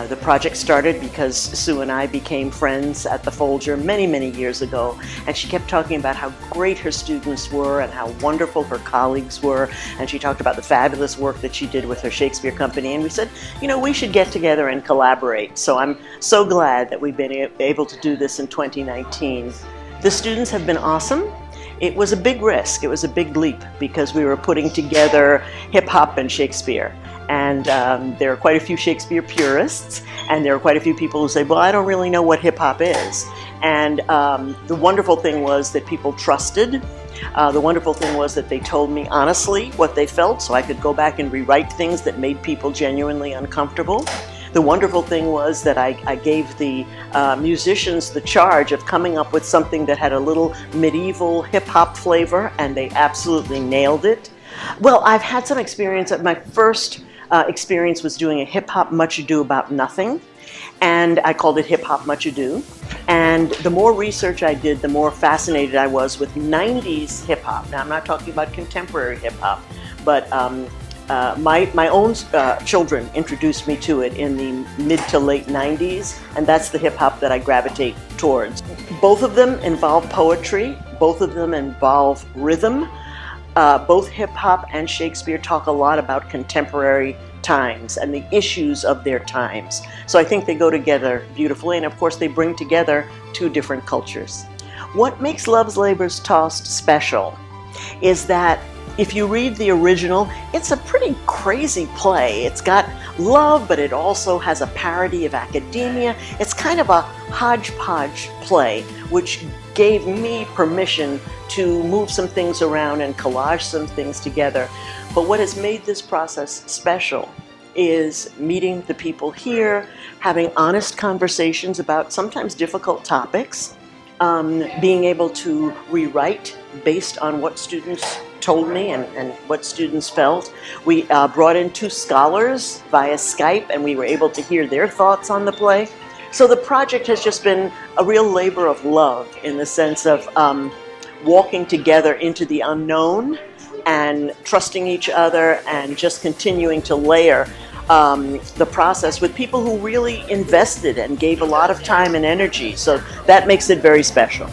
The project started because Sue and I became friends at the Folger many, many years ago, and she kept talking about how great her students were and how wonderful her colleagues were, and she talked about the fabulous work that she did with her Shakespeare company, and we said, you know, we should get together and collaborate. So I'm so glad that we've been able to do this in 2019. The students have been awesome. It was a big risk, it was a big leap, because we were putting together hip-hop and Shakespeare. And there are quite a few Shakespeare purists, and there are quite a few people who say, well, I don't really know what hip-hop is. And the wonderful thing was that people trusted. The wonderful thing was that they told me honestly what they felt, so I could go back and rewrite things that made people genuinely uncomfortable. The wonderful thing was that I gave the musicians the charge of coming up with something that had a little medieval hip-hop flavor, and they absolutely nailed it. Well, I've had some experience. My first experience was doing a hip-hop Much Ado About Nothing, and I called it Hip-Hop Much Ado. And the more research I did, the more fascinated I was with 90s hip-hop. Now, I'm not talking about contemporary hip-hop, but my own children introduced me to it in the mid to late 90s, and that's the hip-hop that I gravitate towards. Both of them involve poetry, both of them involve rhythm. Both hip-hop and Shakespeare talk a lot about contemporary times and the issues of their times. So I think they go together beautifully, and of course they bring together two different cultures. What makes Love's Labour's Tossed special is that if you read the original, it's a pretty crazy play. It's got love, but it also has a parody of academia. It's kind of a hodgepodge play, which gave me permission to move some things around and collage some things together. But what has made this process special is meeting the people here, having honest conversations about sometimes difficult topics, being able to rewrite based on what students told me and what students felt. We brought in two scholars via Skype, and we were able to hear their thoughts on the play. So the project has just been a real labor of love, in the sense of walking together into the unknown and trusting each other and just continuing to layer the process with people who really invested and gave a lot of time and energy. So that makes it very special.